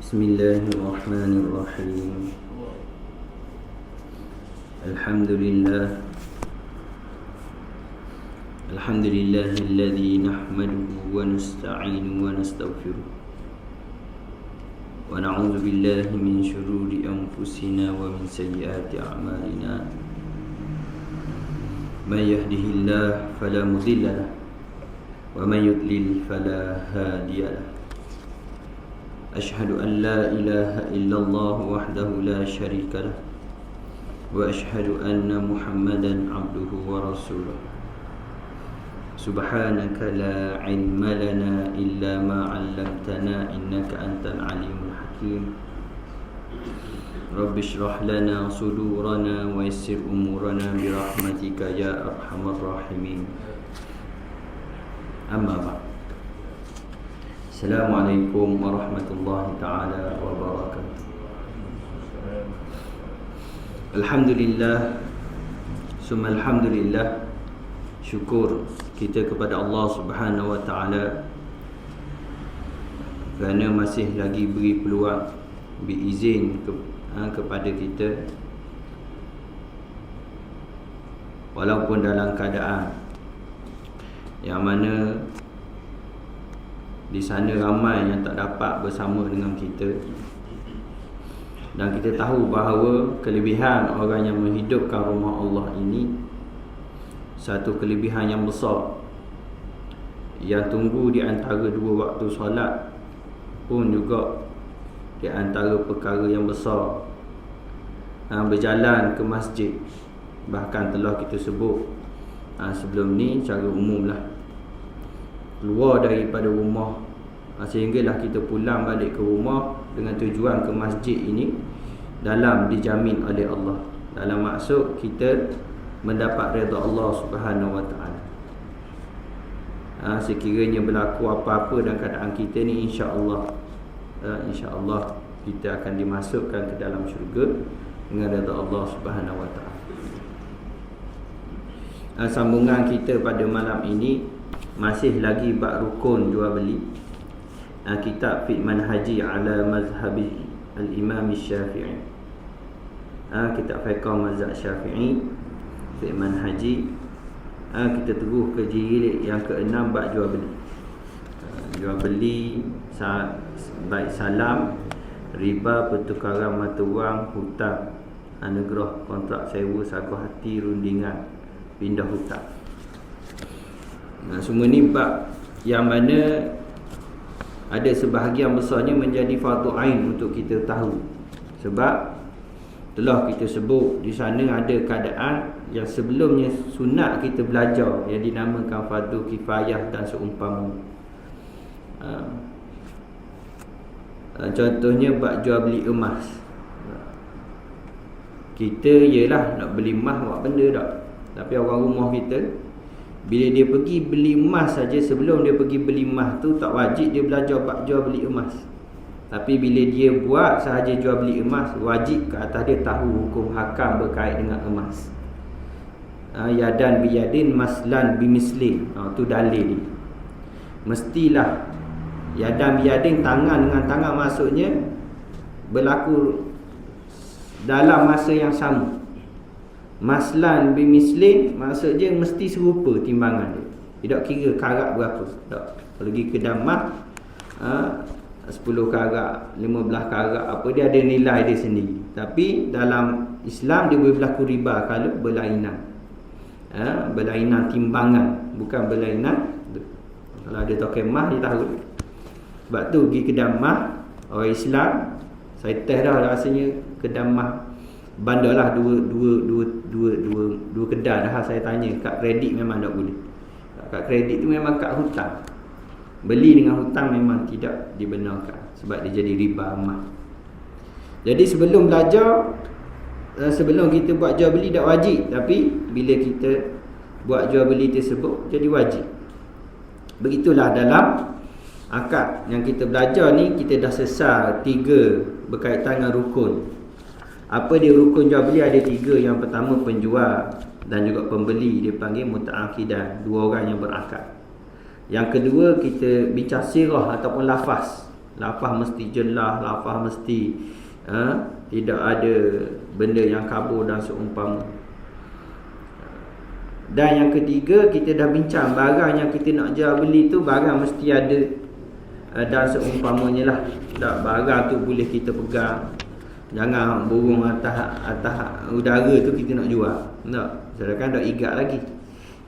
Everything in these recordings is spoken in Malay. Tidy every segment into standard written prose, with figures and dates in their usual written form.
Bismillahirrahmanirrahim. Alhamdulillahilladzi nahmaduhu wa nasta'inuhu wa nastaghfiruh wa na'udzu billahi min shururi anfusina wa min sayyiati a'malina. May yahdihillahu fala mudilla lahu wa may yudlil fala hadiya lahu. Ashhadu an la ilaha illallah wahdahu la syarika lah wa ashhadu anna Muhammadan abduhu wa rasuluh. Subhanaka la ilma lana illa ma 'allamtana innaka antal alimul hakim. Rabbi shrah lana sudurana wa yassir umurana bi rahmatika ya arhamar rahimin. Amma ba'd. Assalamualaikum warahmatullahi taala wabarakatuh. Alhamdulillah, summa alhamdulillah. Syukur kita kepada Allah Subhanahu wa taala kerana masih lagi beri peluang, beri izin kepada kita, walaupun dalam keadaan yang mana di sana ramai yang tak dapat bersama dengan kita. Dan kita tahu bahawa kelebihan orang yang menghidupkan rumah Allah ini satu kelebihan yang besar, yang tunggu di antara dua waktu solat pun juga di antara perkara yang besar. Berjalan ke masjid, bahkan telah kita sebut sebelum ni secara umum lah, keluar daripada rumah sehinggalah kita pulang balik ke rumah dengan tujuan ke masjid ini dalam dijamin oleh Allah, dalam maksud kita mendapat redha Allah Subhanahu wa taala. Sekiranya berlaku apa-apa dalam keadaan kita ni, insya-Allah kita akan dimasukkan ke dalam syurga dengan redha Allah Subhanahu wa taala. Sambungan kita pada malam ini masih lagi bab rukun jual beli, kitab Fiqh Manhaji ala Mazhabi Al-Imam Syafi'i, kitab fiqh mazhab Syafi'i, Fiqh Manhaji. Kita terus ke jilid yang ke-6 bab jual beli. Jual beli baik salam, riba, pertukaran mata wang, hutang, anugerah, kontrak sewa, sagu hati, rundingan, pindah hutang. Semua ni bab yang mana ada sebahagian besarnya menjadi fardu ain untuk kita tahu. Sebab telah kita sebut di sana ada keadaan yang sebelumnya sunat kita belajar, yang dinamakan fardu kifayah dan seumpama. Contohnya bab jual beli emas. Kita yelah nak beli emas buat benda tak, tapi orang rumah kita bila dia pergi beli emas saja, sebelum dia pergi beli emas tu tak wajib dia belajar bab jual beli emas. Tapi bila dia buat sahaja jual beli emas, wajib ke atas dia tahu hukum hakam berkait dengan emas. Yadan biyadin, maslan bimislin. Tu dalil dia. Mestilah yadan biyadin, tangan dengan tangan, maksudnya berlaku dalam masa yang sama. Maslan bimislin, maksudnya mesti serupa timbangan dia. Tidak kira karat berapa. Tak. Kalau pergi ke damah 10 karat, 15 karat, apa dia ada nilai dia sendiri. Tapi dalam Islam dia boleh berlaku riba kalau berlainan. Berlainan timbangan, bukan berlainan. Kalau ada token mah dia tahu. Sebab tu pergi ke damah orang Islam, saya test dah rasanya ke damah bandarlah dua kedai dah. Saya tanya, kad kredit memang tak boleh. Kad kredit tu memang kad hutang. Beli dengan hutang memang tidak dibenarkan, sebab dia jadi riba emas. Jadi sebelum belajar, sebelum kita buat jual beli tak wajib, tapi bila kita buat jual beli tersebut jadi wajib. Begitulah dalam akad yang kita belajar ni, kita dah sesal 3 berkaitan dengan rukun. Apa dia rukun jual beli? Ada 3. Yang pertama penjual dan juga pembeli, dia panggil muta'aqidan, 2 orang yang berakad. Yang kedua kita bincang sirah ataupun lafaz. Lafaz mesti jelas, lafaz mesti tidak ada benda yang kabur dan seumpama. Dan yang ketiga, kita dah bincang barang yang kita nak jual beli tu barang mesti ada dan seumpamanya lah. Tak, barang tu boleh kita pegang. Jangan burung atas udara tu kita nak jual. Tak, sedangkan dah ikat lagi.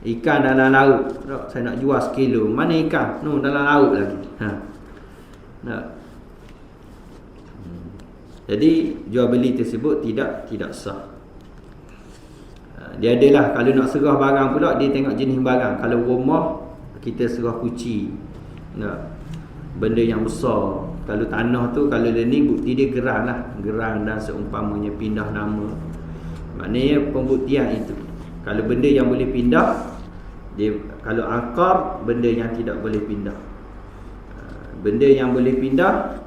Ikan dalam laut, tak, saya nak jual sekilo. Mana ikan? No, dalam laut lagi. Tak. Jadi jual beli tersebut tidak sah. Dia adalah kalau nak serah barang pula, dia tengok jenis barang. Kalau rumah kita serah kuci. Tak. Benda yang besar. Kalau tanah tu, kalau ni bukti dia gerang lah. Gerang dan seumpamanya, pindah nama. Maknanya pembuktian itu. Kalau benda yang boleh pindah, dia, kalau akar, benda yang tidak boleh pindah. Benda yang boleh pindah,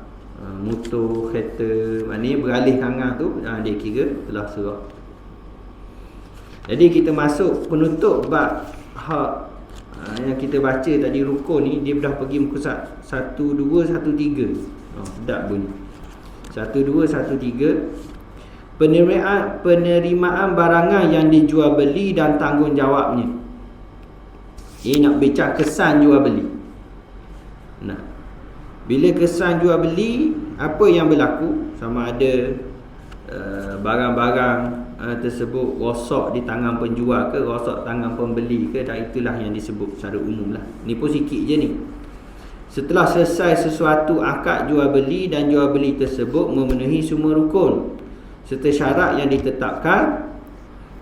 motor, kereta, maknanya beralih tangan tu, dia kira telah serah. Jadi kita masuk penutup bab hak yang kita baca tadi, rukun ni, dia dah pergi muka 1, 2, 1, 3. Sedap bunyi 1, 2, 1, 3. Penerimaan barangan yang dijual beli dan tanggungjawabnya. Ini nak bincang kesan jual beli. Nah, bila kesan jual beli, apa yang berlaku? Sama ada barang-barang tersebut rosak di tangan penjual ke, rosak tangan pembeli ke, dan itulah yang disebut secara umum lah. Ni pun sikit je ni. Setelah selesai sesuatu akad jual beli dan jual beli tersebut memenuhi semua rukun serta syarat yang ditetapkan,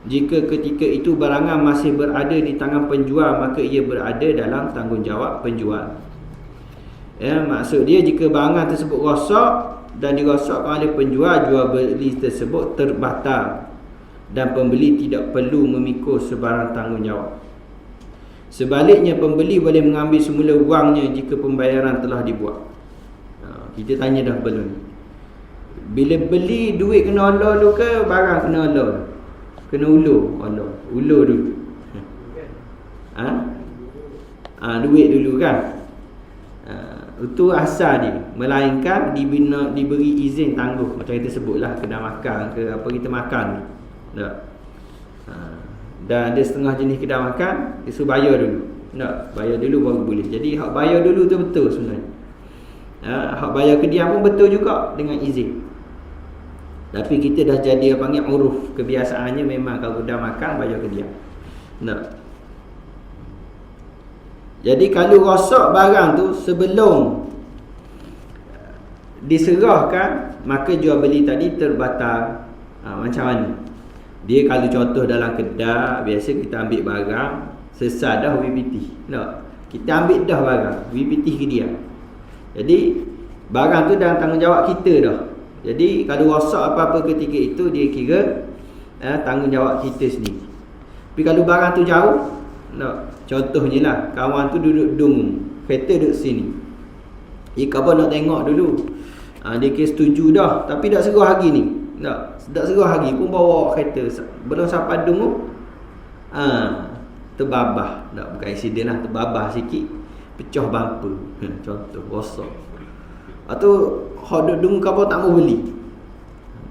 jika ketika itu barangan masih berada di tangan penjual, maka ia berada dalam tanggungjawab penjual. Maksud dia, jika barangan tersebut rosak dan dirosakkan oleh penjual, jual beli tersebut terbatal dan pembeli tidak perlu memikul sebarang tanggungjawab. Sebaliknya, pembeli boleh mengambil semula wangnya jika pembayaran telah dibuat. Kita tanya dah belum? Bila beli, duit kena Allah dulu ke barang kena Allah? Kena ulur Allah. Ulur dulu. Duit dulu kan? Itu asal dia. Melainkan diberi izin tangguh. Macam kita sebutlah kedai makan ke apa kita makan ni. Tak. Dan ada setengah jenis kedai makan, dia suruh bayar dulu. Tak, bayar dulu baru boleh. Jadi hak bayar dulu tu betul sebenarnya. Hak bayar kediam pun betul juga dengan izin. Tapi kita dah jadi panggil uruf, kebiasaannya memang kalau kedai makan bayar kediam. Tak. Jadi kalau rosak barang tu sebelum diserahkan, maka jual beli tadi terbatal. Macam mana? Dia kalau contoh dalam kedai, biasa kita ambil barang, selesai dah WPT. Tak? Kita ambil dah barang, WPT ke dia. Jadi barang tu dalam tanggungjawab kita dah. Jadi kalau rosak apa-apa ketika itu, dia kira tanggungjawab kita sendiri. Tapi kalau barang tu jauh, tak? Contohnya lah, kawan tu duduk Dung, kereta duduk sini. Kawan nak tengok dulu. Dia kira setuju dah, tapi tak serah lagi ni. Tak serah lagi pun bawa kereta. Belum sampai Dung, terbabah. Tak, bukan insiden lah, terbabah sikit, pecah bumper. Contoh, rosak. Atau hak duduk Dung, kawan tak mau beli.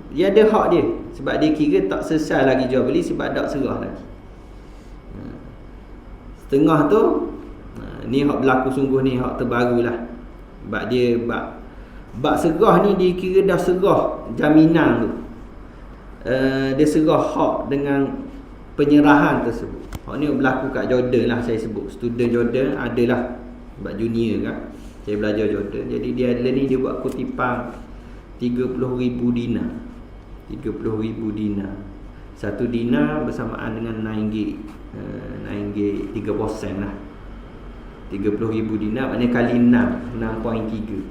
Dia ada hak dia, sebab dia kira tak selesai lagi jual beli, sebab tak serah lagi. Setengah tu, ni hak berlaku sungguh ni, hak terbaru lah. Sebab dia bak serah ni, dia kira dah serah jaminan tu. Dia serah hak dengan penyerahan tersebut. Hak ni berlaku kat Jordan lah, saya sebut. Student Jordan adalah, sebab junior kan, saya belajar Jordan. Jadi dia adalah ni, dia buat kutipan 30,000 dinar. 30,000 dinar. 1 dinar bersamaan dengan RM9. RM9 3% lah. 30,000 dinar maknanya kali 6, 6.3.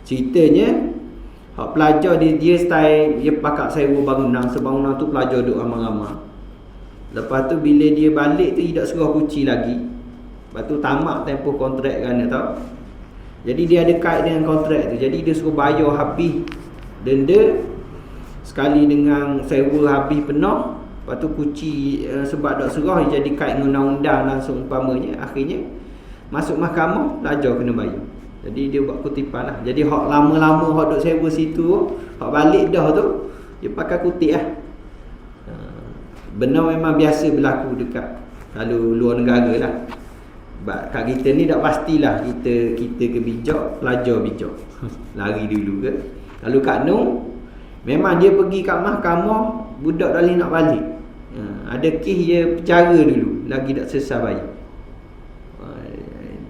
Ceritanya hak pelajar dia style, dia pakat sewa bangunan. Sebangunan tu pelajar duduk ramai-ramai. Lepas tu bila dia balik tu, dia tak serah kunci lagi. Lepas tu tamat tempoh kontrak kan, tau. Jadi dia ada kait dengan kontrak tu. Jadi dia suruh bayar habis denda sekali dengan sewa habis penuh. Lepas tu kunci sebab tak serah, jadi kait dengan undang-undang dan seumpamanya. Akhirnya masuk mahkamah, pelajar kena bayar. Jadi dia buat kutipan lah. Jadi hak lama-lama hak duk sewa situ, hak balik dah tu, dia pakai kutip lah. Benar memang biasa berlaku dekat kalau luar negara lah. Sebab kat kita ni tak pastilah kita ke bijak, pelajar bijak. Lari dulu ke. Kalau kat Noh, memang dia pergi kat mahkamah, budak dah nak balik. Ada kes dia penjara dulu, lagi tak selesai bayar.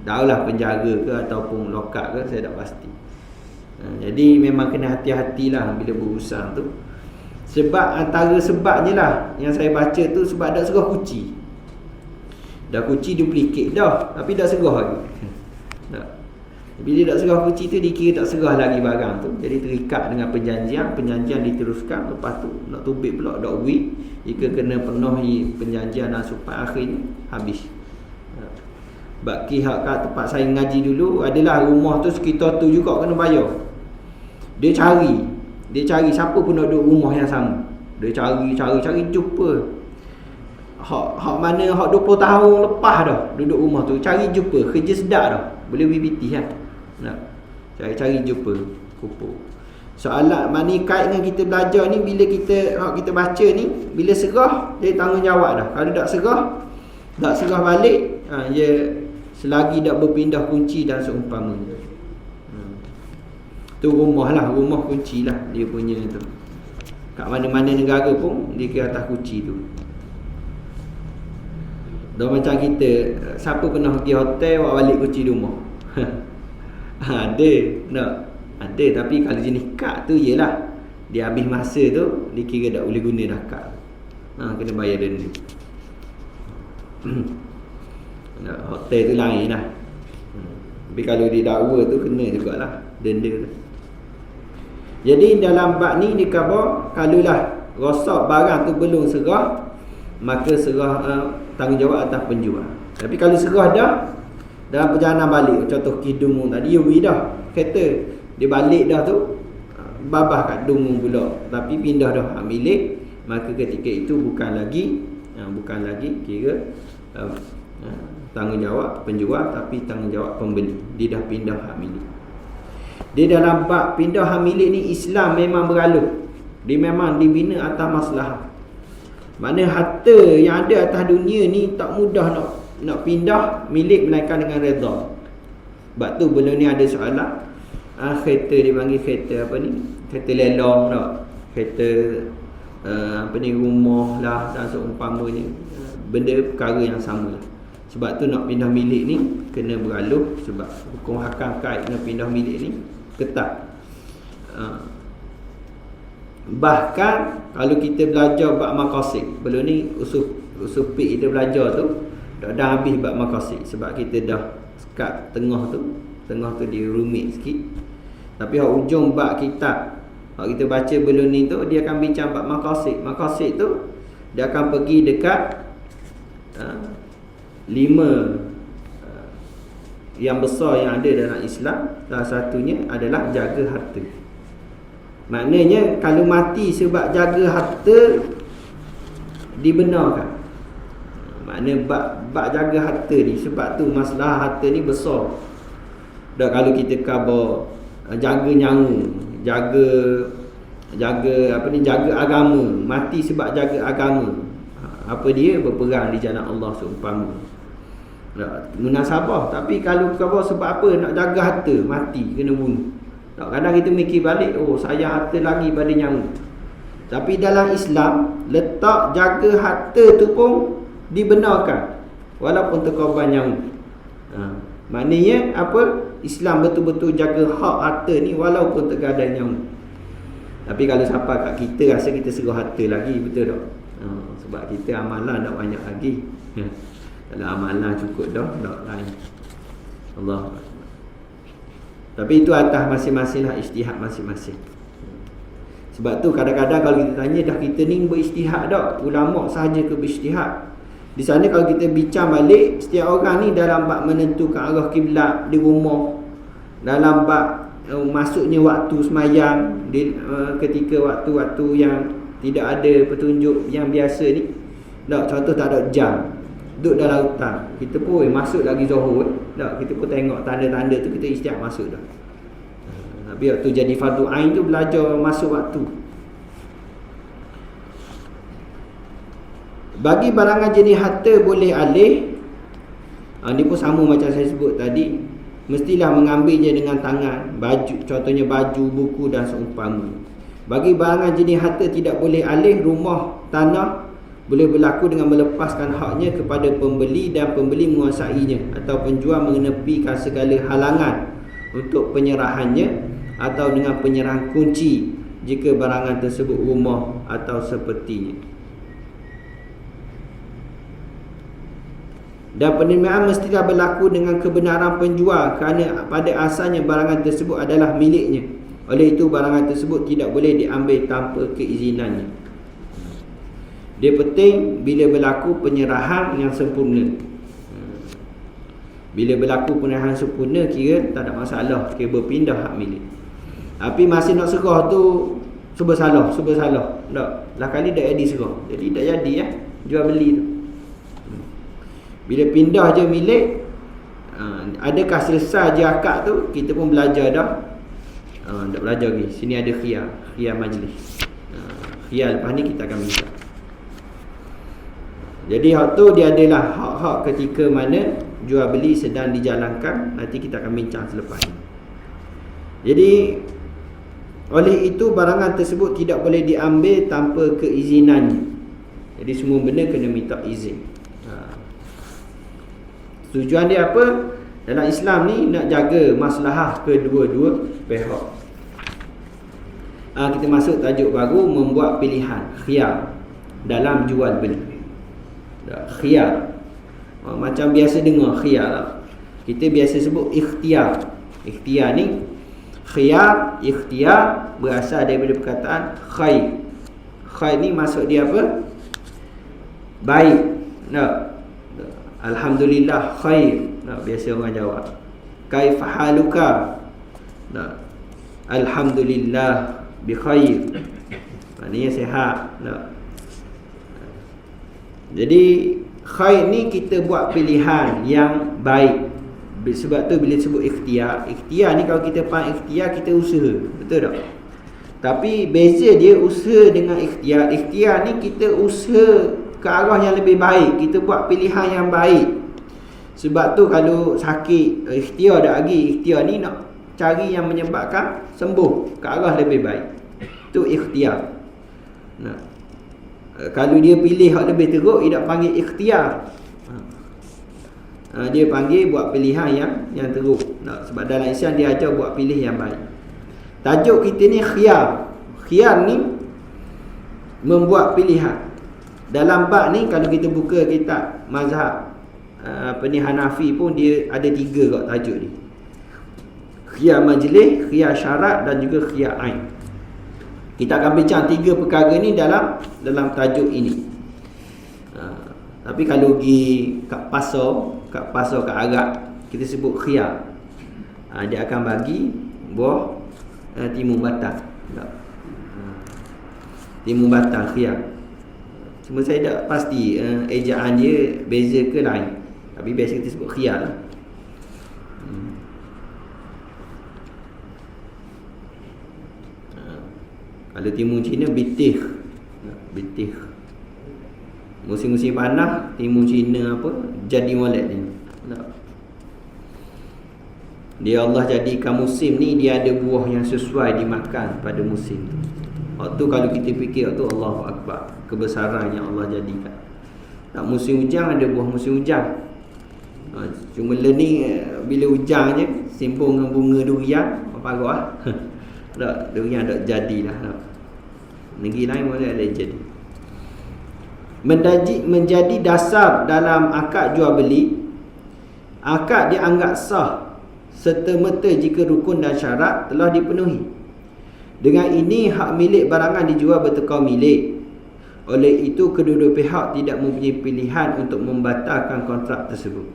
Tahulah penjara ke ataupun lokap ke, saya tak pasti. Jadi memang kena hati-hatilah bila berurusan tu. Sebab antara sebabnya lah yang saya baca tu, sebab dah serah kunci. Dah kunci duplicate dah, tapi dah serah lagi. Bila tak serah kunci tu, dikira tak serah lagi barang tu. Jadi terikat dengan perjanjian diteruskan. Lepas tu nak tubik pula dak duit, jika kena penuhi perjanjian dan sampai akhirnya habis. Sebab hak kat tempat saya ngaji dulu, adalah rumah tu sekitar tu juga kena bayar. Dia cari siapa pun nak duduk rumah yang sama. Dia cari jumpa. Hak mana hak 20 tahun lepas dah duduk rumah tu, cari jumpa, kerja sedap dah. Boleh BBT kan. Nak cari jumpa kupu. Soalan mana kait dengan kita belajar ni, bila kita baca ni, bila serah dia tanggungjawab dah. Kalau tak serah balik, dia selagi tak berpindah kunci dan seumpamanya. Tu rumah kunci lah dia punya tu. Kat mana-mana negara pun dia kira atas kunci tu. Dah macam kita, siapa pernah pergi hotel bawa balik kunci rumah? Ada, tapi kalau jenis kad tu yelah, dia habis masa tu dia kira tak boleh guna dah kad. Kena bayar denda. Hotel tu lain lah. Tapi kalau dia dakwa tu kena jugalah denda tu. Jadi dalam bab ni dikhabar, kalaulah rosak barang tu belum serah, maka serah tanggungjawab atas penjual. Tapi kalau serah dah, dalam perjalanan balik, contoh kidung tadi, dah kereta dia balik dah tu, babah kat Dumung pula, tapi pindah dah hak milik, maka ketika itu bukan lagi kira tanggungjawab penjual, tapi tanggungjawab pembeli. Dia dah pindah hak milik. Dia dalam bab pindah hak milik ni, Islam memang beralur. Dia memang dibina atas maslahah. Mana harta yang ada atas dunia ni tak mudah nak pindah milik melainkan dengan redha. Sebab tu belum ni ada soalan, kereta dipanggil kereta apa ni? Kereta lelong tak? Kereta rumah lah dan seumpamanya. Benda perkara yang sama lah. Sebab tu nak pindah milik ni kena beralur, sebab hukum hakam kait dengan pindah milik ni ketat. Bahkan kalau kita belajar bab maqasid, belum ni usul fiqh kita belajar tu dah habis bab maqasid, sebab kita dah kat tengah tu dia rumit sikit. Tapi hak ujung bab kitab hak kita baca belum ni tu, dia akan bincang bab maqasid tu dia akan pergi dekat 5 yang besar yang ada dalam Islam. Salah satunya adalah jaga harta. Maknanya kalau mati sebab jaga harta dibenarkan. Maknanya bab jaga harta ni, sebab tu masalah harta ni besar. Dah kalau kita khabar jaga nyawa, jaga agama, mati sebab jaga agama. Apa dia? Berperang di jalan Allah seumpama. Munasabah. Tapi kalau khabar sebab apa nak jaga harta, mati kena bunuh. Kadang kita mikir balik, saya harta lagi pada nyawa. Tapi dalam Islam, letak jaga harta tu pun dibenarkan, walaupun terkorban nyawa. Maknanya apa? Islam betul-betul jaga hak harta ni walaupun tergadai nyawa. Tapi kalau siapa kat kita rasa kita serah harta lagi, betul tak? Sebab kita amalan tak banyak lagi. Kalau amalan cukup dah lain. Allah. Tapi itu atas masing-masing lah, ijtihad masing-masing. Sebab tu kadang-kadang kalau kita tanya, dah kita ni berijtihad tak? Ulama sahaja ke berijtihad? Di sana kalau kita bincang balik, setiap orang ni dalam bab menentukan arah kiblat di rumah, dalam bab masuknya waktu semayang, ketika waktu-waktu yang tidak ada petunjuk yang biasa ni. Tak, contoh tak ada jam. duduk dalam hutang, kita pun masuk lagi Zuhur tak, kita pun tengok tanda-tanda tu, kita istiak masuk dah. Tapi waktu jadi fardu ain tu belajar masuk waktu. Bagi barangan jenis harta boleh alih, ni pun sama macam saya sebut tadi, mestilah mengambilnya dengan tangan, baju, contohnya baju, buku dan seumpama. Bagi barangan jenis harta tidak boleh alih, rumah, tanah boleh berlaku dengan melepaskan haknya kepada pembeli dan pembeli menguasainya, atau penjual menepikan segala halangan untuk penyerahannya, atau dengan penyerahan kunci jika barangan tersebut rumah atau sepertinya. Dan penerimaan mestilah berlaku dengan kebenaran penjual, kerana pada asalnya barangan tersebut adalah miliknya. Oleh itu barangan tersebut tidak boleh diambil tanpa keizinannya. Dia penting bila berlaku penyerahan yang sempurna. Bila berlaku penyerahan sempurna, kira tak ada masalah, kira berpindah hak milik. Tapi masih nak serah tu serba salah. Tak, lah kali dah jadi serah. Jadi tak jadi jual beli tu. Bila pindah je milik, adakah selesai je akad tu? Kita pun belajar dah. Tak belajar lagi. Sini ada khiyar majlis. Khiyar lepas ni kita akan minta. Jadi hak tu dia adalah hak-hak ketika mana jual beli sedang dijalankan. Nanti kita akan bincang selepas ni. Jadi oleh itu barangan tersebut tidak boleh diambil tanpa keizinannya. Jadi semua benda kena minta izin. Tujuan dia apa? Dalam Islam ni nak jaga maslahah kedua-dua pihak. Kita masuk tajuk baru, membuat pilihan, khiyar dalam jual beli. Khiyar, macam biasa dengar khiyar lah. Kita biasa sebut ikhtiar. Ikhtiar ni, khiyar, ikhtiar berasal daripada perkataan khair. Khair ni maksud dia apa? Baik. Alhamdulillah khair. Biasa orang jawab. Kaifa haluka? Alhamdulillah bi khair. Maknanya sihat. Jadi khair ni kita buat pilihan yang baik. Sebab tu bila sebut ikhtiar, ikhtiar ni kalau kita faham ikhtiar, kita usaha. Betul tak? Tapi beza dia usaha dengan ikhtiar. Ikhtiar ni kita usaha ke arah yang lebih baik, kita buat pilihan yang baik. Sebab tu kalau sakit, ikhtiar dah lagi, ikhtiar ni nak cari yang menyebabkan sembuh ke arah lebih baik. Itu ikhtiar. Kalau dia pilih hak lebih teruk, dia tak panggil ikhtiar. Dia panggil buat pilihan yang teruk. Sebab dalam Islam dia ajar buat pilih yang baik. Tajuk kita ni khiyar. Khiyar ni membuat pilihan. Dalam bab ni kalau kita buka kitab mazhab Hanafi pun dia ada 3 kat tajuk ni. Khiyar majlis, khiyar syarat dan juga khiyar ain. Kita akan bincang 3 perkara ni dalam tajuk ini. Tapi kalau pergi kat pasar kat Arab, kita sebut khiyar. Dia akan bagi buah timun batang. Timun batang khiyar. Cuma saya tak pasti ejaan dia beza ke lain. Tapi biasa kita sebut khiyar lah. Kalau timun Cina bitih. Musim-musim panas timun Cina apa jadi molek ni. Dia Allah jadikan musim ni dia ada buah yang sesuai dimakan pada musim tu. Waktu kalau kita fikir tu Allahu Akbar, kebesaran yang Allah jadikan. Tak musim hujan ada buah musim hujan. Cuma ni bila hujan je simpung dengan bunga durian apa lah. Tak durian tak jadilah. Negeri lain boleh ada jadi. Menjadi dasar dalam akad jual beli. Akad dianggap sah serta-merta jika rukun dan syarat telah dipenuhi. Dengan ini hak milik barangan dijual bertekau milik. Oleh itu kedua-dua pihak tidak mempunyai pilihan untuk membatalkan kontrak tersebut.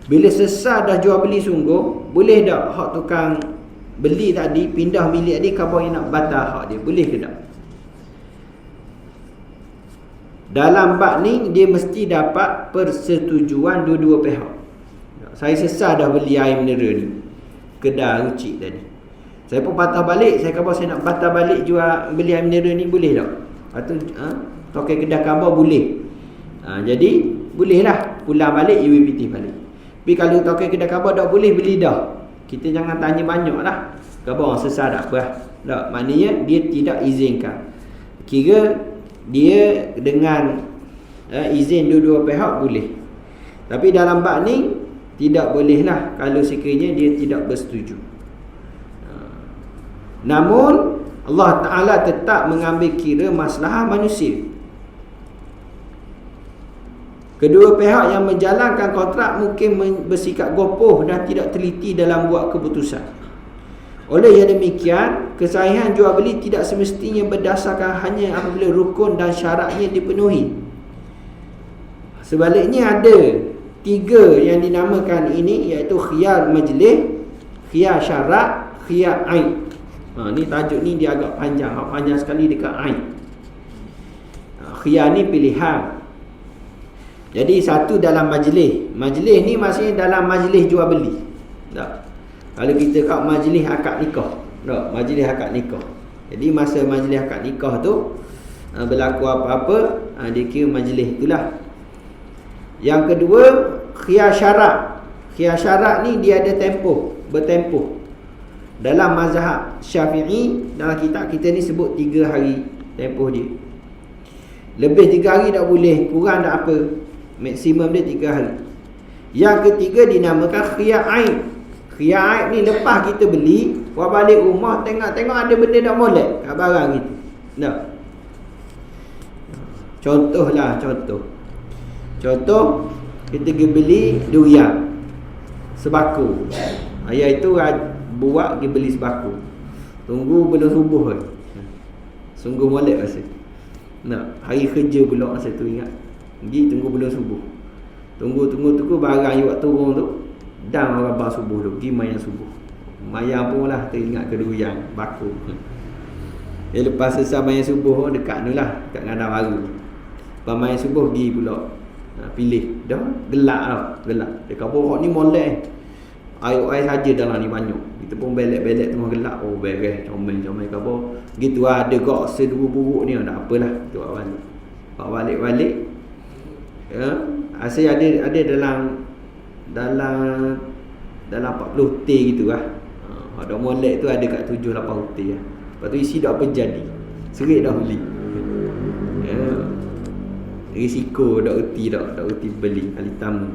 Bila selesai dah jual beli sungguh, boleh tak hak tukang beli tadi pindah milik tadi, khabar yang nak batal hak dia, boleh ke tak? Dalam bab ni dia mesti dapat persetujuan dua-dua pihak. Saya sesah dah beli air mineral ni, kedai rucik tadi. Saya pun patah balik. Saya kata saya nak patah balik jual beli air mineral ni, boleh tak? Lepas tu tokai kedai khabar boleh. Jadi bolehlah pulang balik UPT balik. Tapi kalau tokai kedai khabar tak boleh, beli dah. Kita jangan tanya banyak lah. Khabar sesah tak apa. Tak, maknanya dia tidak izinkan. Kira dia dengan izin dua-dua pihak boleh. Tapi dalam bab ni tidak bolehlah kalau sekiranya dia tidak bersetuju. Namun Allah Ta'ala tetap mengambil kira masalah manusia. Kedua pihak yang menjalankan kontrak mungkin bersikap gopoh dan tidak teliti dalam buat keputusan. Oleh yang demikian, kesahihan jual beli tidak semestinya berdasarkan hanya apabila rukun dan syaratnya dipenuhi. Sebaliknya ada 3 yang dinamakan ini, iaitu khiyar majlis, khiyar syarat, khiyar aib. Ni tajuk ni dia agak panjang, panjang sekali dekat aib. Khiyar ni pilihan. Jadi satu dalam majlis. Majlis ni maksudnya dalam majlis jual beli. Tak. Kalau kita kat majlis akad nikah. Tak, majlis akad nikah. Jadi masa majlis akad nikah tu berlaku apa-apa, dia kira majlis itulah. Yang kedua, khiyar syarat. Khiyar syarat ni dia ada tempoh, bertempoh. Dalam mazhab Syafi'i, dalam kitab kita ni sebut 3 hari tempoh dia. Lebih 3 hari tak boleh, kurang tak apa. Maksimum dia 3 hari. Yang ketiga dinamakan khiyar aib. Khiyar aib ni lepas kita beli, buat balik rumah tengok-tengok ada benda tak molek kat barang itu. Tak. Contoh kita pergi beli durian sebako. Ayah itu buat pergi beli sebako. Tunggu belum subuh ke. Sungguh molek rasa. Nak hari kerja pula masa tu ingat. Pergi tunggu belum subuh. Tunggu barang you buat turun tu. Dan orang bang subuh tu pergi mayan subuh. Mayan pun lah teringat ke durian bako. Lepas selesai mayan subuh dekat tu lah, dekat Ngandang Baru. Lepas mayan subuh pergi pula pilih. Dah gelak tau, gelak. Dia kata borok ni molek. Air saja dalam ni banyak. Kita pun belek-belek tengah gelak. Oh beres, comel-comel kata. Gitu ada kok sedua buruk ni, tak apalah. Tu balik. Balik. Ya, asyik ada dalam 40 T gitu lah. Ada molek tu ada kat 7-8 T lah. Lepas tu isi dah apa jadi. Serik dah beli. Ya. Risiko dah uti beli kali tamu.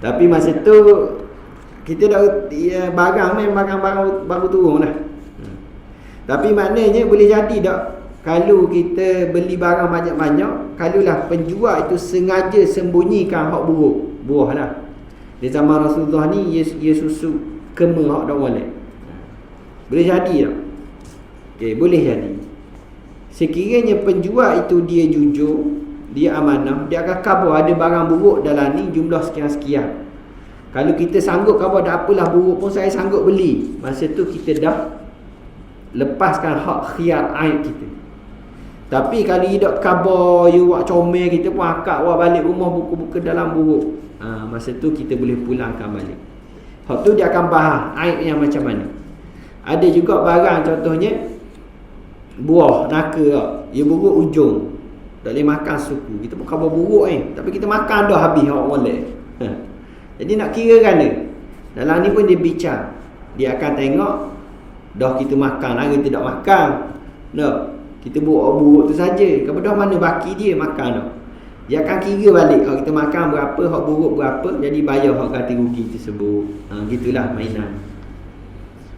Tapi masa tu kita dah uti barang baru turun lah. Tapi maknanya boleh jadi tak kalau kita beli barang banyak-banyak, kalaulah penjual itu sengaja sembunyikan hak buruk, buah lah. Di zaman Rasulullah ni, ia susu kema hak dah molek. Boleh jadi tak? Okay, boleh jadi. Sekiranya penjual itu dia jujur, dia amanah, dia akan khabar ada barang buruk dalam ni jumlah sekian-sekian. Kalau kita sanggup khabar dah apalah buruk pun saya sanggup beli, masa tu kita dah lepaskan hak khiyar aib kita. Tapi kalau tidak khabar you buat comel, kita pun akak buat balik rumah buku-buku dalam buruk, masa tu kita boleh pulangkan balik. Hak tu dia akan bahas aib yang macam mana. Ada juga barang contohnya buah naka, ia buruk ujung, tak boleh makan suku. Kita pun khabar buruk tapi kita makan dah habis hak molek. Jadi nak kira kan dia. Dalam ni pun dia bincang. Dia akan tengok dah kita makan, hari tidak makan. Tak. Kita buat buruk tu saja. Kepada mana baki dia makan dah. Dia akan kira balik hak kita makan berapa, hak buruk berapa, jadi bayar hak ganti rugi tersebut. Gitulah mainan.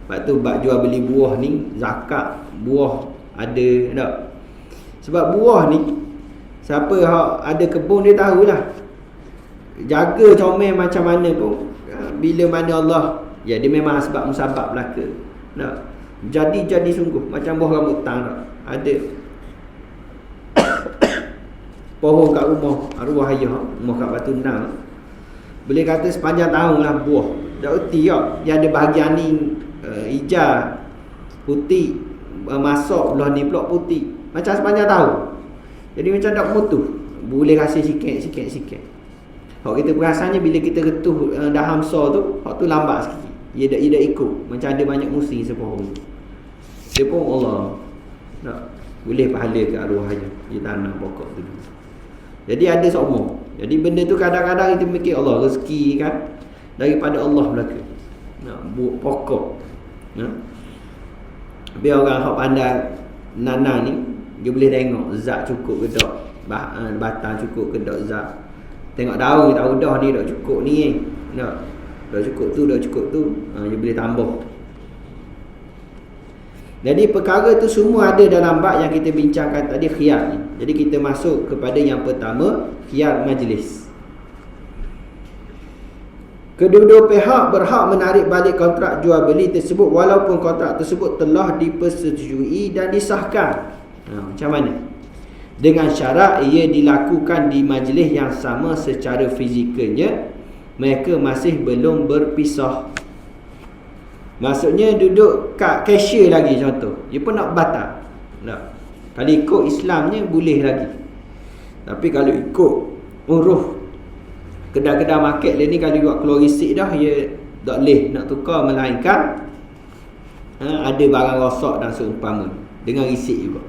Sebab tu bab jual beli buah ni, zakat buah ada tak? Sebab buah ni siapa hak ada kebun dia tahulah. Jaga comel macam mana pun, bila mana Allah, ya dia memang sebab musabab belaka. Tak? Jadi sungguh macam buah rambutan tak? Ada pohon kat rumah arwah ayah, rumah kat Batu Nang, boleh kata sepanjang tahun lah buah. Tak erti tak? Dia ada bahagian ni hijau, putih, masuk belah ni pula putih. macam sepanjang tahun. Jadi macam tak mutu, boleh rasa sikit. Hak kita perasannya bila kita retuh dah hamsa tu, hak tu lambat sikit. Ia dah ikut. Macam ada banyak musim sepohon. Dia pun Allah nak boleh pahala ke arwahnya. Dia tanam pokok tu. Jadi ada seumur. Jadi benda tu kadang-kadang kita fikir Allah rezeki kan daripada Allah belaka. Nak buat pokok. Biar orang hak pandai nanang ni dia boleh tengok zat cukup ke tak, batang cukup ke tak zat. Tengok daun kita tahu dah ni dah cukup ni. Dah cukup tu. Dia boleh tambah. Jadi perkara tu semua ada dalam bab yang kita bincangkan tadi, khiyar ni. Jadi kita masuk kepada yang pertama, khiyar majlis. Kedua-dua pihak berhak menarik balik kontrak jual beli tersebut walaupun kontrak tersebut telah dipersetujui dan disahkan. Macam mana? Dengan syarat ia dilakukan di majlis yang sama secara fizikalnya, mereka masih belum berpisah. Maksudnya duduk kat cashier lagi contoh. Dia pun nak batal. Kalau ikut Islamnya boleh lagi. Tapi kalau ikut uruf kedai-kedai market ni, kalau buat keluar risik dah, dia tak boleh nak tukar, melainkan ada barang rosak dan seumpama dengan risik juga.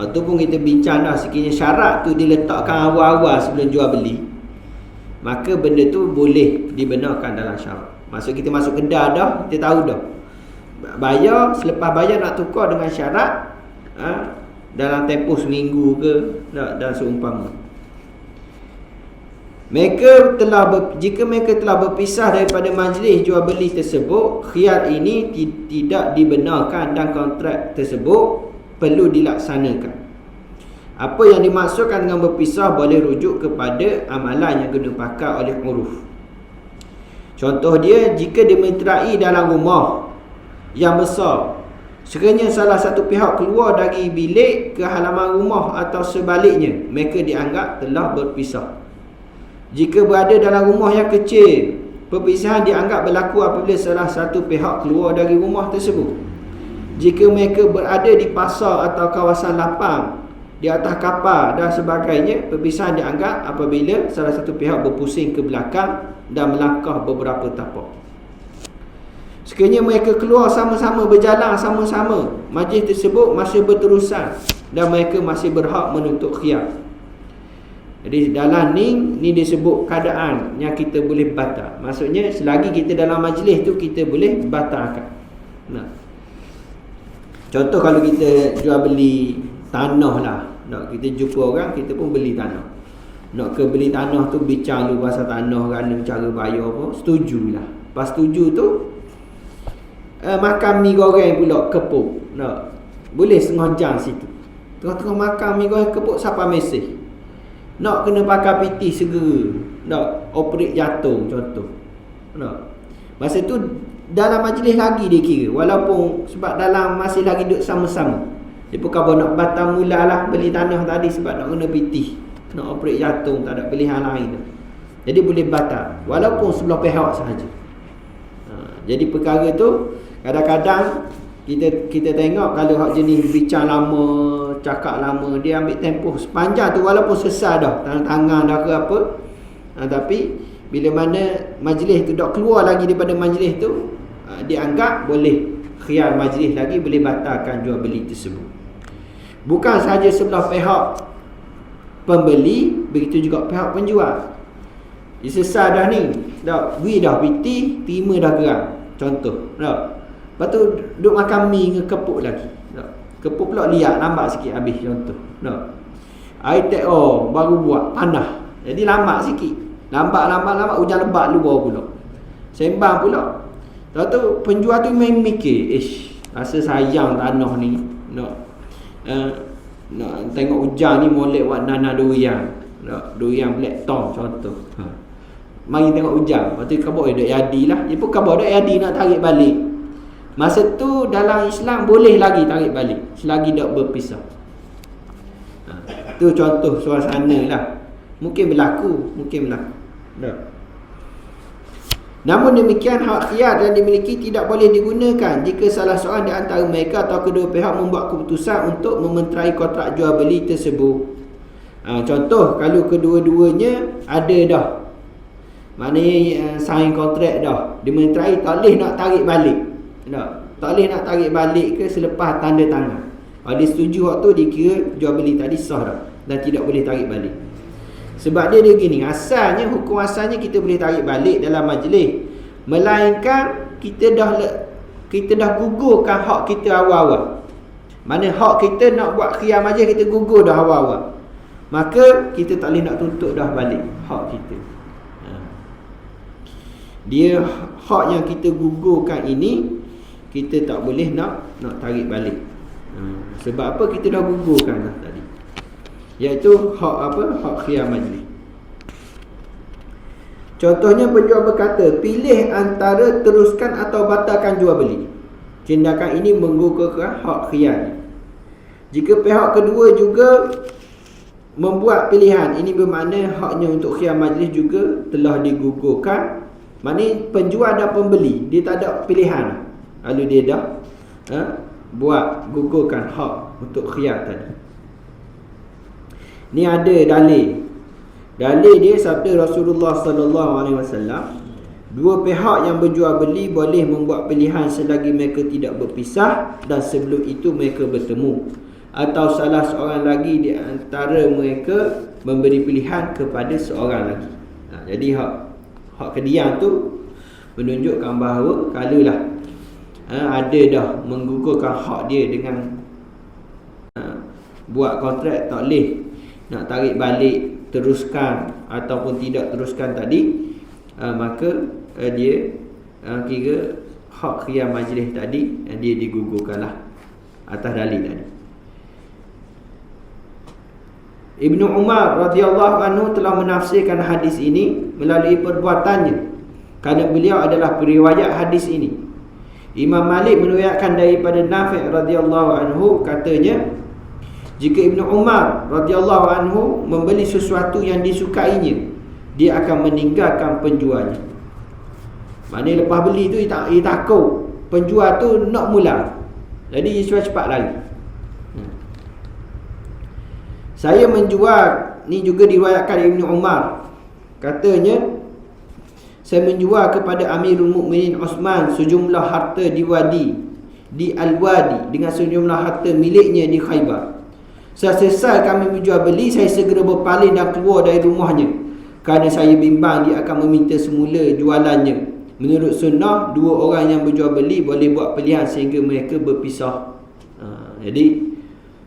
Itu pun kita bincang dah. Sekiranya syarat tu diletakkan awal-awal sebelum jual beli, maka benda tu boleh dibenarkan dalam syarat. Maksud kita masuk kedai dah, kita tahu dah bayar, selepas bayar nak tukar dengan syarat dalam tempoh seminggu ke dan seumpama. Jika mereka telah berpisah daripada majlis jual beli tersebut, khiyar ini tidak dibenarkan dan kontrak tersebut perlu dilaksanakan. Apa yang dimaksudkan dengan berpisah boleh rujuk kepada amalan yang kena pakai oleh uruf. Contoh dia, jika dimeterai dalam rumah yang besar, sekiranya salah satu pihak keluar dari bilik ke halaman rumah atau sebaliknya, mereka dianggap telah berpisah. Jika berada dalam rumah yang kecil, perpisahan dianggap berlaku apabila salah satu pihak keluar dari rumah tersebut. Jika mereka berada di pasar atau kawasan lapang, di atas kapal dan sebagainya, perpisahan dianggap apabila salah satu pihak berpusing ke belakang dan melangkah beberapa tapak. Sekiranya mereka keluar sama-sama, berjalan sama-sama, majlis tersebut masih berterusan dan mereka masih berhak menuntut khiyar. Jadi dalam ni disebut keadaan yang kita boleh batal. Maksudnya selagi kita dalam majlis tu kita boleh batalkan. Contoh kalau kita jual beli tanah lah, kita jumpa orang, kita pun beli tanah. Nak ke beli tanah tu bincang dulu pasal tanah, kerana cara bayar apa, setujulah. Pas setuju tu makan mi goreng pula kepuk. Boleh setengah jam situ. Tengah-tengah makan mi goreng kepuk, siapa mesej? Nak kena pakai piti segera. Nak operate jantung contoh. Masa tu dalam majlis lagi dia kira, walaupun sebab dalam masih lagi duduk sama-sama. Dia pun khabar nak batal mulalah beli tanah tadi sebab nak kena piti, nak operate jantung, tak ada pilihan lain. Jadi boleh batal walaupun sebelah pihak sahaja. Jadi perkara tu kadang-kadang kita tengok kalau hak jenis bincang lama, cakap lama, dia ambil tempoh sepanjang tu walaupun sesat dah, tangan dah ke apa. Tapi bila mana majlis tu tak keluar lagi daripada majlis tu, dianggap boleh khiyar majlis lagi, boleh batalkan jual beli tersebut. Bukan sahaja sebelah pihak pembeli, begitu juga pihak penjual. Sesat dah ni, dah beri dah piti, terima dah gerak contoh. Lepas tu duduk makan mi dengan kepuk lagi. Kepuk pula liat, lambat sikit habis contoh. Air teh baru buat, panas. Jadi lambat sikit. Lambat hujan lebat lu bawa pula. Sembang pula. Lepas tu penjual tu main mikir, rasa sayang tanah ni. Nak tengok hujan ni molek buat nanah durian. Durian black tom contoh. Mari tengok hujan. Lepas tu khabar dak jadi lah. Dia pun khabar dak jadi nak tarik balik. Masa tu dalam Islam boleh lagi tarik balik selagi tak berpisah. Tu contoh suasana lah. Mungkin berlaku. Namun demikian, hak khiyar yang dimiliki tidak boleh digunakan jika salah seorang di antara mereka atau kedua pihak membuat keputusan untuk mementerai kontrak jual beli tersebut. Contoh, kalau kedua-duanya ada dah, maknanya sign kontrak dah, dimenterai, tak boleh nak tarik balik. Tak boleh nak tarik balik ke selepas tanda tangan. Kalau dia setuju waktu, dikira jual beli tadi sah dah dan tidak boleh tarik balik. Sebab dia gini, asalnya, hukum asalnya kita boleh tarik balik dalam majlis, melainkan kita dah gugurkan hak kita awal-awal. Mana hak kita nak buat khiyar majlis, kita gugur dah awal-awal, maka kita tak boleh nak tuntut dah balik hak kita. Dia hak yang kita gugurkan ini, kita tak boleh nak tarik balik. Sebab apa? Kita dah gugurkan dah tadi, iaitu hak apa? Hak khiyar majlis. Contohnya, penjual berkata, pilih antara teruskan atau batalkan jual beli. Tindakan ini menggugurkan hak khiyar. Jika pihak kedua juga membuat pilihan, ini bermakna haknya untuk khiyar majlis juga telah digugurkan. Maknanya penjual dan pembeli, dia tak ada pilihan. Lalu dia dah buat gugurkan hak untuk khiyar tadi. Ni ada dalil. Dalil dia sabda Rasulullah sallallahu alaihi wasallam, dua pihak yang berjual beli boleh membuat pilihan selagi mereka tidak berpisah dan sebelum itu mereka bertemu, atau salah seorang lagi di antara mereka memberi pilihan kepada seorang lagi. Jadi hak kedian tu menunjukkan bahawa kalaulah ada dah menggugurkan hak dia dengan buat kontrak, tak boleh nak tarik balik, teruskan ataupun tidak teruskan tadi, maka dia kira hak khiyar majlis tadi dia digugurkanlah atas dalil tadi. Ibnu Umar radhiyallahu anhu telah menafsirkan hadis ini melalui perbuatannya, kerana beliau adalah periwayat hadis ini. Imam Malik meriwayatkan daripada Nafi' radhiyallahu anhu, katanya, jika Ibnu Umar radhiyallahu anhu membeli sesuatu yang disukainya, dia akan meninggalkan penjualnya. Maknanya lepas beli tu dia takut penjual tu nak mula, jadi dia cepat-cepat lari. Saya menjual, ni juga diriwayatkan Ibnu Umar, katanya, saya menjual kepada Amirul Mukminin Osman sejumlah harta di Al-Wadi dengan sejumlah harta miliknya di Khaybar. Selesai kami menjual beli, saya segera berpaling dan keluar dari rumahnya, kerana saya bimbang dia akan meminta semula jualannya. Menurut sunnah, dua orang yang berjual beli boleh buat pilihan sehingga mereka berpisah. Jadi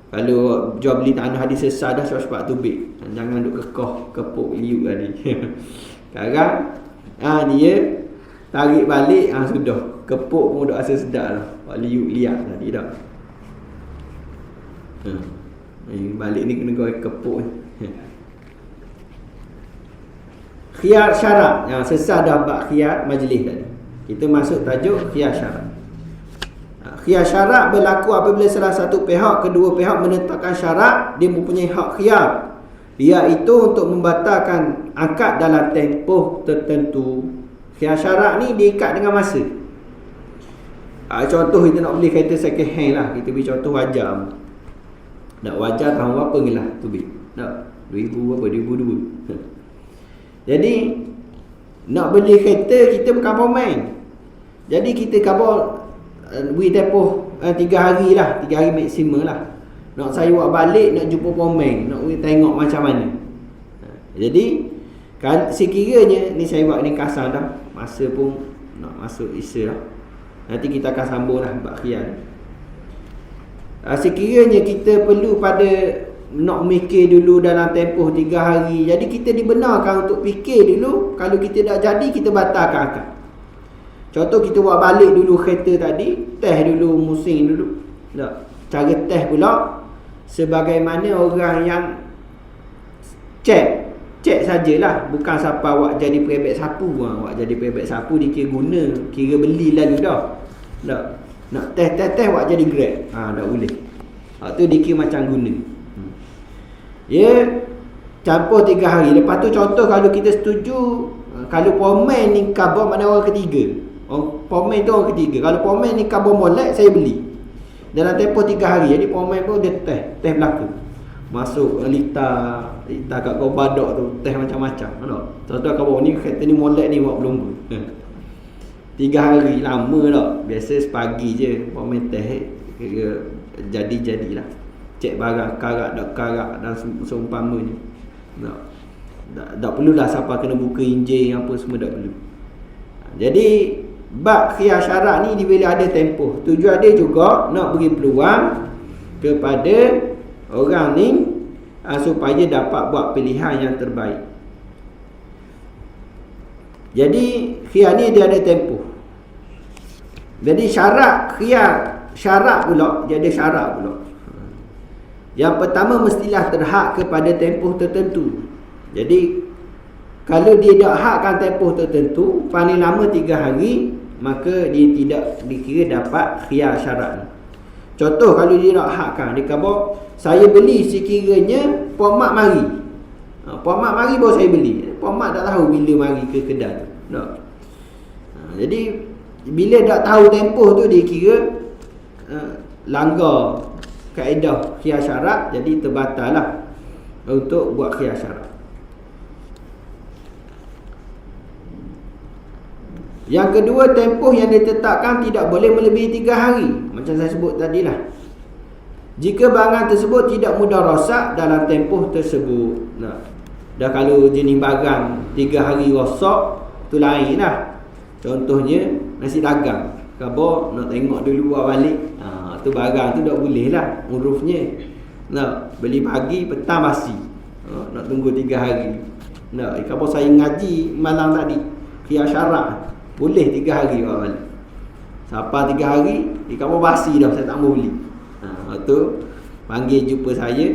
kalau jual beli tanah hadis selesai dah, cepat-cepat tubik, jangan duk kepuk liuk tadi. Sekarang dia tarik balik, sudah kepuk pun dah rasa sedap lah, buat liuk liak tadi dah. Balik ni kena kau kepuk. Khiyar syarat, sesah dah bab khiyar majlis tadi. Kita masuk tajuk khiyar syarat. Khiyar syarat berlaku apabila salah satu pihak, kedua pihak menetapkan syarat dia mempunyai hak khiyar, iaitu untuk membatalkan akad dalam tempoh tertentu. Khiyar syarat ni diikat dengan masa. Contoh, kita nak beli kereta second hand lah, kita beri contoh wajar. Nak wajar tahun berapa ni lah tu beli? Nak 2000 berapa? 2002. Jadi nak beli kereta, kita bukan pemain. Jadi kita khabar beri tempoh 3 hari lah, 3 hari maksimum lah. Nak saya buat balik, nak jumpa pemain, nak tengok macam mana. Jadi sekiranya ni saya buat ni kasar dah, masa pun nak masuk Isya lah, nanti kita akan sambung lah bab khiyar. Sekiranya kita perlu pada nak mikir dulu dalam tempoh 3 hari, jadi kita dibenarkan untuk fikir dulu. Kalau kita dah jadi, kita batalkan akad. Contoh, kita buat balik dulu kereta tadi, test dulu, musing dulu. Cara test pula sebagaimana orang yang cek sajalah, bukan siapa awak jadi perebet sapu. Awak jadi perebet sapu dikira guna, kira beli lalu dah. Nak test awak jadi grab, tak boleh. Tu dikira macam guna. campur 3 hari. Lepas tu contoh kalau kita setuju, kalau pomen ni khabar mana orang ketiga. Pomen tu orang ketiga. Kalau pomen ni khabar molek, saya beli dalam tempoh 3 hari. Jadi pomen pun dia teh berlaku. Masuk lita kat kau badak tu, teh macam-macam. Contoh khabar ni kata ni molek ni buat belum. 3 hari lama tak. Biasa sepagi je pomen teh jadi-jadilah. Cek barang karat tak karat dan seumpamanya. Tak perlulah siapa kena buka enjin apa semua, tak perlu. Jadi bab khiyar syarat ni bila ada tempoh. Tujuan dia juga nak beri peluang kepada orang ni supaya dapat buat pilihan yang terbaik. Jadi khiyar ni dia ada tempoh. Jadi syarat khiyar syarat pula, dia ada syarat pula. Yang pertama mestilah terhad kepada tempoh tertentu. Jadi kalau dia tak hadkan tempoh tertentu paling lama 3 hari, maka dia tidak dikira dapat khiyar syarat ni. Contoh kalau dia tak hadkan, dia kata saya beli sekiranya Puan Mak mari. Puan Mak mari baru saya beli. Puan Mak tak tahu bila mari ke kedai tu. Tak. Jadi bila tak tahu tempoh tu dia kira langgar kaedah khiyar syarat, jadi terbatal lah untuk buat khiyar syarat. Yang kedua, tempoh yang ditetapkan tidak boleh melebihi 3 hari. Macam saya sebut tadilah. Jika barang tersebut tidak mudah rosak dalam tempoh tersebut. Dah kalau jenis barang 3 hari rosak, tu lain lah. Contohnya nasi dagang, khabar nak tengok dulu buat balik. Tu barang tu tak boleh lah urufnya. Nak beli pagi, petang basi. Nak tunggu 3 hari. Khabar saya ngaji malam tadi, khiyar syarat boleh 3 hari buat balik. Siapa 3 hari, khabar basi dah, saya tak mau beli. Tu panggil jumpa saya.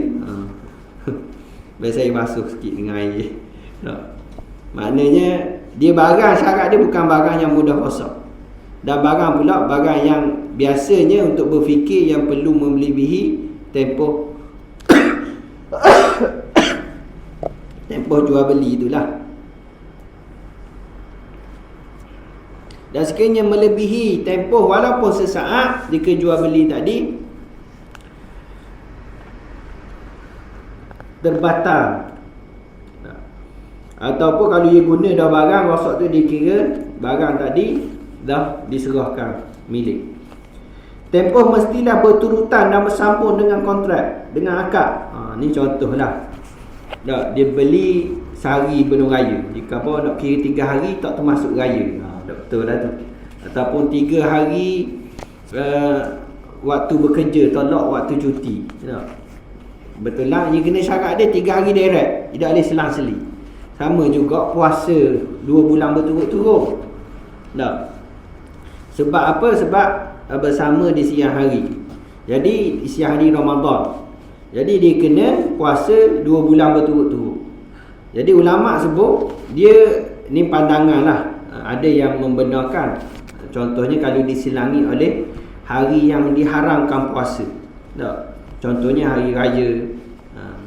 Biar saya basuh sikit dengan air. Maknanya dia barang syarat dia bukan barang yang mudah rosak. Dan barang pula barang yang biasanya untuk berfikir yang perlu melebihi tempoh tempoh jual beli itulah. Dan sekiranya melebihi tempoh walaupun sesaat jika jual beli tadi, terbatal. Ataupun kalau dia guna dah barang rosak tu, dikira barang tadi dah diserahkan milik. Tempoh mestilah berturutan dan bersambung dengan kontrak, dengan akad. Ni contohlah. Dia beli sehari belum raya. Jika apa nak kira 3 hari tak termasuk raya. Betul lah tu. Ataupun 3 hari waktu bekerja, tolak waktu cuti. Betul lah, dia kena syarat dia 3 hari direct, tidak boleh selang-seli. Sama juga puasa 2 bulan berturut-turut. Sebab apa? Sebab bersama di siang hari. Jadi siang hari Ramadan. Jadi dia kena puasa 2 bulan berturut-turut. Jadi ulama sebut dia ni pandangan lah. Ada yang membenarkan. Contohnya kalau disilangi oleh hari yang diharamkan puasa. Contohnya hari raya.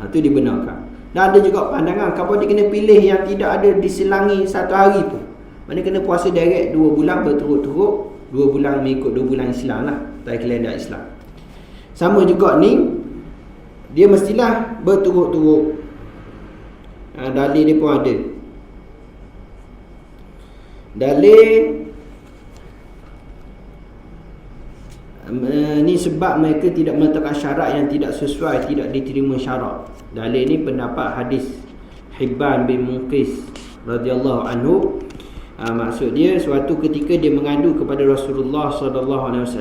Itu dibenarkan. Dan ada juga pandangan kalau dia kena pilih yang tidak ada diselangi 1 hari pun. Mana kena puasa direct 2 bulan berturut-turut, 2 bulan mengikut 2 bulan Islam lah, tak kalender Islam. Sama juga ni, dia mestilah berturut-turut. Dalil dia pun ada. Dalil ni sebab mereka tidak meletakkan syarat yang tidak sesuai, tidak diterima syarat. Dalil ni pendapat hadis Hibban bin Muqis radhiyallahu anhu. Maksud dia suatu ketika dia mengadu kepada Rasulullah SAW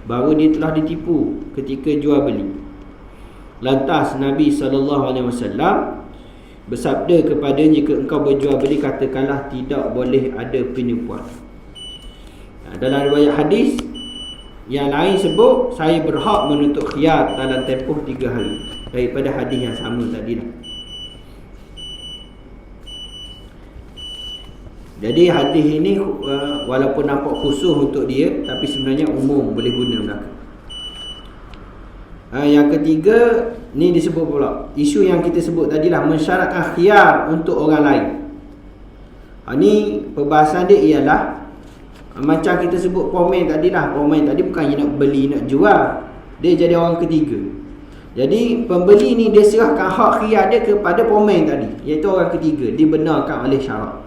bahawa dia telah ditipu ketika jual beli. Lantas Nabi SAW bersabda kepadanya, jika engkau berjual beli katakanlah tidak boleh ada penipuan. Dalam riwayat hadis yang lain sebut saya berhak menuntut khiyar dalam tempoh 3 hari daripada hadis yang sama tadi lah. Jadi hadis ini walaupun nampak khusus untuk dia, tapi sebenarnya umum boleh guna belaka. Yang ketiga, ni disebut pula isu yang kita sebut tadilah, mensyaratkan khiyar untuk orang lain. Ni perbahasan dia ialah macam kita sebut pemain tadilah. Pemain tadi bukannya nak beli, nak jual, dia jadi orang ketiga. Jadi pembeli ni dia serahkan hak khiyar dia kepada pemain tadi, iaitu orang ketiga, dibenarkan oleh syarak.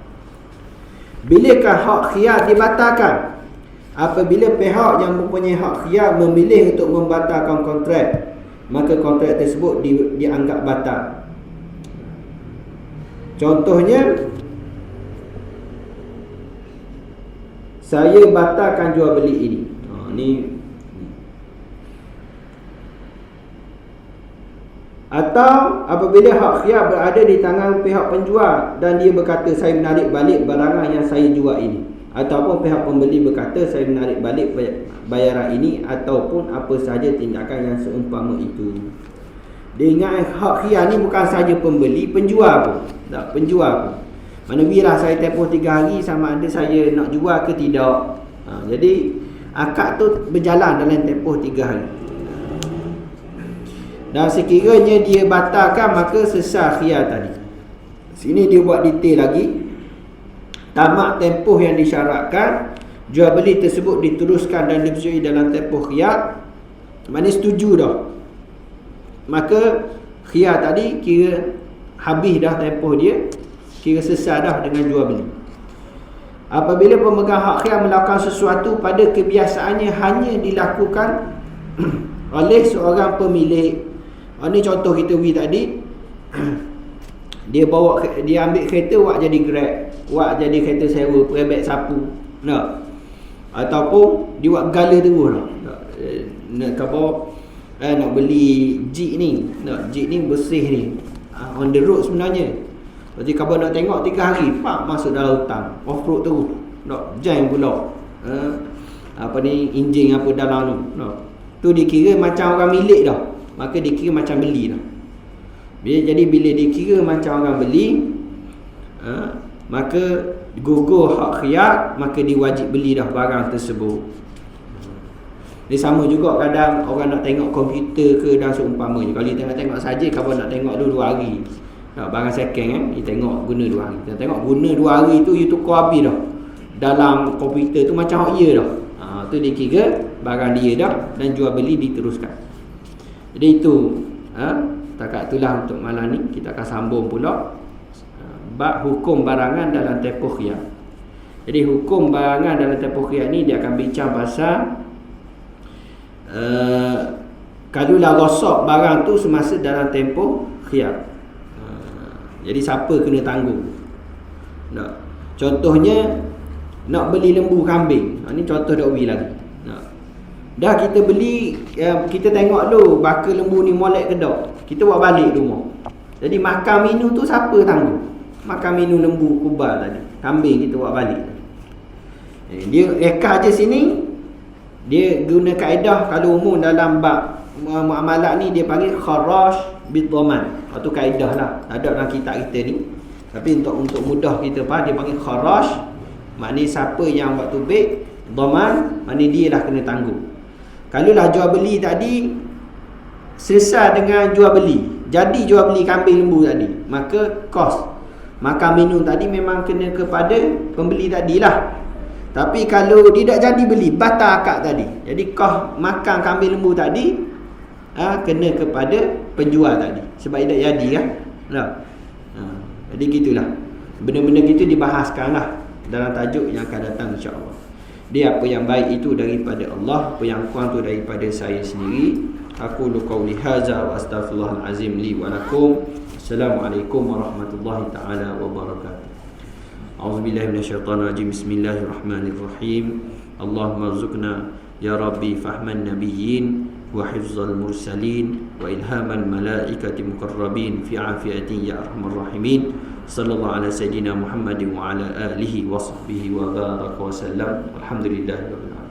Bilakah hak khiyar dibatalkan? Apabila pihak yang mempunyai hak khiyar memilih untuk membatalkan kontrak, maka kontrak tersebut dianggap batal. Contohnya, saya batalkan jual beli ini. Ni atau apabila hak khiyar berada di tangan pihak penjual dan dia berkata saya menarik balik barangan yang saya jual ini, ataupun pihak pembeli berkata saya menarik balik bayaran ini, ataupun apa sahaja tindakan yang seumpama itu. Dia ingat hak khiyar ni bukan sahaja pembeli, penjual pun. Tak, penjual pun. Mana biarlah saya tempoh 3 hari sama ada saya nak jual ke tidak. Jadi akad tu berjalan dalam tempoh 3 hari. Dan sekiranya dia batalkan, maka sesat khiyar tadi. Sini dia buat detail lagi. Tamat tempoh yang disyaratkan, jual beli tersebut diteruskan dan dipercayai dalam tempoh khiyar, maknanya setuju dah, maka khiyar tadi kira habis dah tempoh dia, kira sesat dah dengan jual beli. Apabila pemegang hak khiyar melakukan sesuatu pada kebiasaannya hanya dilakukan oleh seorang pemilik. Ini contoh kita beri tadi. Dia ambil kereta, buat jadi Grab, buat jadi kereta sewa, perebet sapu, nak, ataupun dia buat gala terus nak nak beli Jeep ni, nak Jeep ni bersih ni, on the road sebenarnya. Jadi kalau nak tengok 3 hari, pak masuk dalam hutan, off road terus, nak jam pula. Apa ni, enjin apa dalam tu, nak. Tu dikira macam orang milik dah, maka dikira macam beli dah. Jadi bila dikira macam orang beli, maka gugur hak khiyar, maka diwajib beli dah barang tersebut. Dia sama juga kadang orang nak tengok komputer ke dan seumpamanya. Kalau dia tengok saja, kalau nak tengok dulu 2 hari. Barang second kan, dia tengok guna 2 hari. Dia tengok guna 2 hari tu, you tukar habis dah dalam komputer tu, macam hak dia dah. Tu dikira barang dia dah, dan jual beli diteruskan. Jadi itu takat itulah untuk malam ni. Kita akan sambung pula bab hukum barangan dalam tempoh khiyar. Jadi hukum barangan dalam tempoh khiyar ni dia akan bincang pasal kalulah rosak barang tu semasa dalam tempoh khiyar. Jadi siapa kena tanggung? Contohnya nak beli lembu kambing. Ni contoh dak beri lagi. Dah kita beli, kita tengok dulu bakal lembu ni molek ke tak, kita bawa balik rumah. Jadi makan minum tu siapa tanggung? Makan minum lembu kubal tadi, kambing kita bawa balik. Dia reka je sini, dia guna kaedah, kalau umum dalam bab muamalat ni dia panggil kharaj bidhaman. Itu kaedah lah, ada dalam kitab kita ni. Tapi untuk mudah kita faham, dia panggil kharaj, maknanya siapa yang buat tubik, dhaman maknanya dia lah kena tanggung. Kalau lah jual beli tadi selesai dengan jual beli, jadi jual beli kambing lembu tadi, maka kos makan minum tadi memang kena kepada pembeli tadilah. Tapi kalau tidak jadi beli, batal akad tadi, jadi kos makan kambing lembu tadi kena kepada penjual tadi, sebab tidak jadi kan. Jadi gitulah, benda-benda gitu dibahaskan lah dalam tajuk yang akan datang insya-Allah. Dia apa yang baik itu daripada Allah, apa yang kurang itu daripada saya sendiri. Aku qauli hadza wa astaghfirullahal azim li wa lakum. Assalamualaikum warahmatullahi taala wabarakatuh. A'udzubillahi minasyaitonir rajim. Bismillahirrahmanirrahim. Allahumma rzuqna ya rabbi fahman nabiyyin wa hifzal mursalin wa ilhamal malaikati muqarrabin fi afiyatin ya arhamar rahimin. Sallallahu ala sayyidina Muhammadin wa ala alihi wa sahbihi wa baraka wa sallam. Alhamdulillahirabbil alamin.